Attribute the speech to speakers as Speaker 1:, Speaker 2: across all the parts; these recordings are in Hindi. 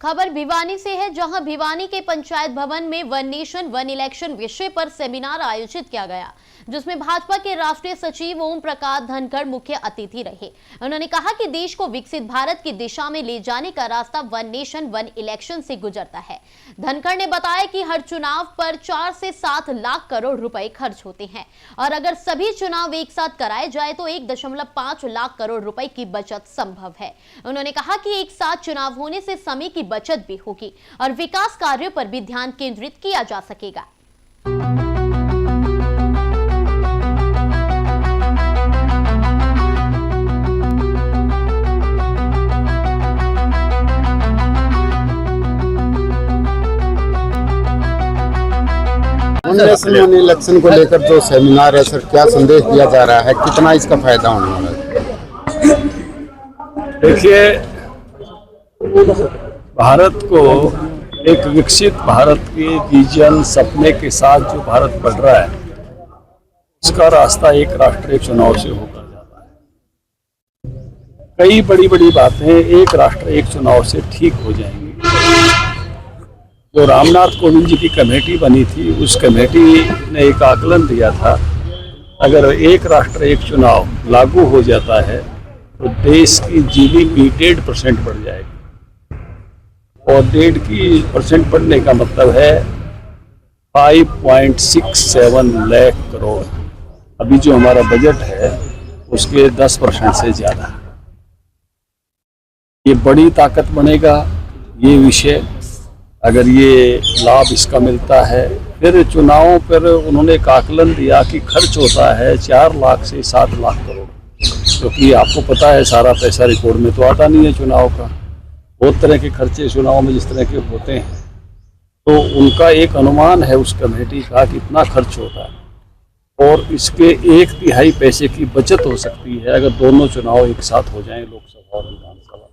Speaker 1: खबर भिवानी से है, जहां भिवानी के पंचायत भवन में वन नेशन वन इलेक्शन विषय पर सेमिनार आयोजित किया गया, जिसमें भाजपा के राष्ट्रीय सचिव ओम प्रकाश धनखड़ मुख्य अतिथि रहे। उन्होंने कहा कि देश को विकसित भारत की दिशा में ले जाने का रास्ता वन नेशन वन इलेक्शन से गुजरता है। धनखड़ ने बताया कि हर चुनाव पर 4 से 7 लाख करोड़ रुपए खर्च होते हैं और अगर सभी चुनाव एक साथ कराए जाए तो 1.5 लाख करोड़ रुपए की बचत संभव है। उन्होंने कहा कि एक साथ चुनाव होने से समय की बचत भी होगी और विकास कार्यों पर भी ध्यान केंद्रित किया जा सकेगा।
Speaker 2: नेशनल इलेक्शन को लेकर जो सेमिनार है सर, क्या संदेश दिया जा रहा है, कितना इसका फायदा होने वाला है?
Speaker 3: देखिए, भारत को एक विकसित भारत के विजन सपने के साथ जो भारत बढ़ रहा है, उसका रास्ता एक राष्ट्र एक चुनाव से होकर जाता है। कई बड़ी बड़ी बातें एक राष्ट्र एक चुनाव से ठीक हो जाएंगी। जो रामनाथ कोविंद जी की कमेटी बनी थी, उस कमेटी ने एक आकलन दिया था, अगर एक राष्ट्र एक चुनाव लागू हो जाता है तो देश की जीडीपी 1.5% बढ़ जाएगी और 1.5% बढ़ने का मतलब है 5.67 लाख करोड़। अभी जो हमारा बजट है उसके 10% से ज़्यादा। ये बड़ी ताकत बनेगा। ये विषय अगर ये लाभ इसका मिलता है, फिर चुनावों पर उन्होंने एक आकलन दिया कि खर्च होता है 4 लाख से 7 लाख करोड़, क्योंकि आपको पता है सारा पैसा रिकॉर्ड में तो आता नहीं है चुनाव का। बहुत तरह के खर्चे चुनाव में जिस तरह के होते हैं, तो उनका एक अनुमान है उस कमेटी का कि इतना खर्च होता है और इसके 1/3 पैसे की बचत हो सकती है अगर दोनों चुनाव एक साथ हो जाएं, लोकसभा और विधानसभा।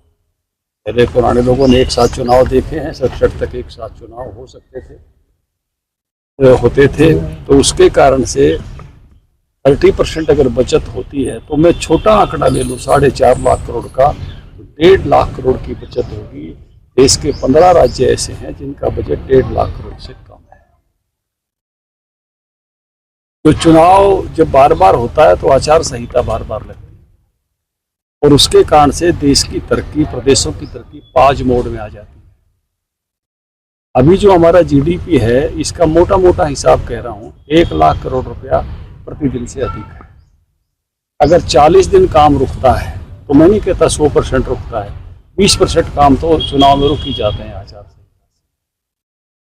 Speaker 3: पहले पुराने लोगों ने एक साथ चुनाव देखे हैं, 67 तक एक साथ चुनाव हो सकते थे, होते थे। तो उसके कारण से 30% अगर बचत होती है, तो मैं छोटा आंकड़ा ले लूँ 4.5 लाख करोड़ का, तो 1.5 लाख करोड़ की बचत होगी। देश के 15 राज्य ऐसे हैं जिनका बजट 1.5 लाख करोड़ से कम है। तो चुनाव जब बार बार होता है तो आचार संहिता बार बार लगती है और उसके कारण से देश की तरक्की, प्रदेशों की तरक्की 5 मोड में आ जाती है। अभी जो हमारा जीडीपी है, इसका मोटा मोटा हिसाब कह रहा हूँ 1 लाख करोड़ रुपया प्रतिदिन से अधिक है। अगर 40 दिन काम रुकता है, तो मैं नहीं कहता 100% रुकता है, 20% काम तो चुनाव में रुक ही जाते हैं आचार संहिता से।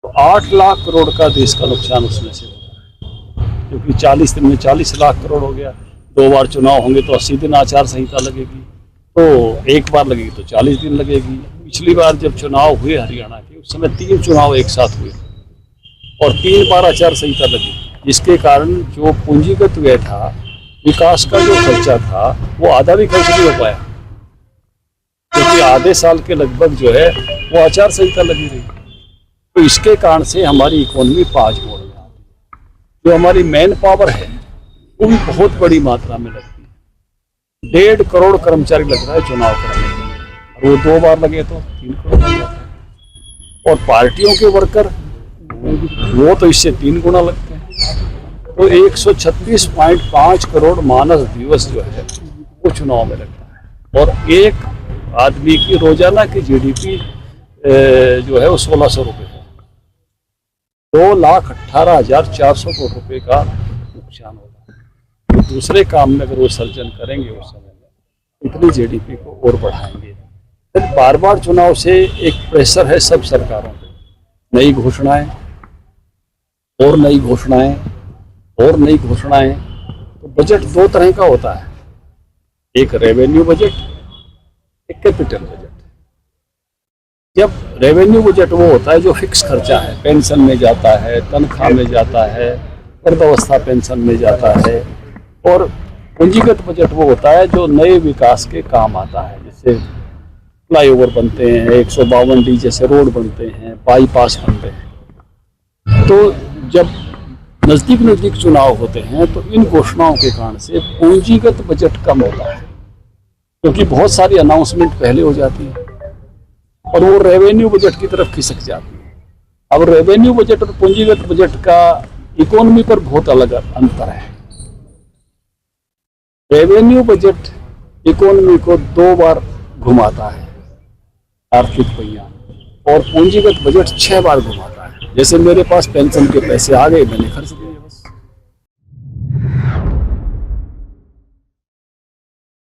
Speaker 3: तो 8 लाख करोड़ का देश का नुकसान उसमें से होता है, क्योंकि 40 दिन में 40 लाख करोड़ हो गया। 2 बार चुनाव होंगे तो 80 दिन आचार संहिता लगेगी, तो एक बार लगेगी तो 40 दिन लगेगी। पिछली बार जब चुनाव हुए हरियाणा के, उस समय 3 चुनाव एक साथ हुए और 3 बार आचार संहिता लगी, जिसके कारण जो पूंजीगत व्यय था, विकास का जो खर्चा था, वो आधा भी खर्च नहीं हो पाया, क्योंकि आधे साल के लगभग जो है वो आचार संहिता लगी रही। तो इसके कारण से हमारी इकोनॉमी 5 मोड़ में आती है। जो हमारी मैन पावर है वो भी बहुत बड़ी मात्रा में लगती है। 1.5 करोड़ कर्मचारी लग रहा है चुनाव कराने के लिए, और वो 2 बार लगे तो 3 करोड़ लग जाते हैं। और पार्टियों के वर्कर वो तो इससे 3 गुना लगते हैं। तो 136.5 करोड़ मानव दिवस जो है वो चुनाव में लगता है और एक आदमी की रोजाना की जीडीपी जो है वो 1600 रुपये है। 2,18,400 करोड़ रुपये का नुकसान होगा। तो दूसरे काम में अगर वो सर्जन करेंगे उस समय में, इतनी जीडीपी को और बढ़ाएंगे। फिर बार बार चुनाव से एक प्रेशर है सब सरकारों पे, नई घोषणाएं और नई घोषणाएं और नई घोषणाएं। तो बजट 2 तरह का होता है, एक रेवेन्यू बजट, एक कैपिटल बजट। जब रेवेन्यू बजट वो होता है जो फिक्स खर्चा है, पेंशन में जाता है, तनख्वाह में जाता है, वृद्धावस्था पेंशन में जाता है। और पूंजीगत बजट वो होता है जो नए विकास के काम आता है, जैसे फ्लाईओवर बनते हैं, 152D जैसे रोड बनते हैं, बाईपास बनते हैं। तो जब नज़दीक चुनाव होते हैं तो इन घोषणाओं के कारण से पूंजीगत बजट कम होता है, क्योंकि बहुत सारी अनाउंसमेंट पहले हो जाती है। और वो रेवेन्यू बजट की तरफ खिसक जाती है। अब रेवेन्यू बजट और पूंजीगत बजट का इकोनॉमी पर बहुत अलग अंतर है। रेवेन्यू बजट इकोनॉमी को 2 बार घुमाता है आर्थिक पहिया, और पूंजीगत बजट 6 बार घुमाता है। जैसे मेरे पास पेंशन के पैसे आ गए, मैंने खर्च दिया।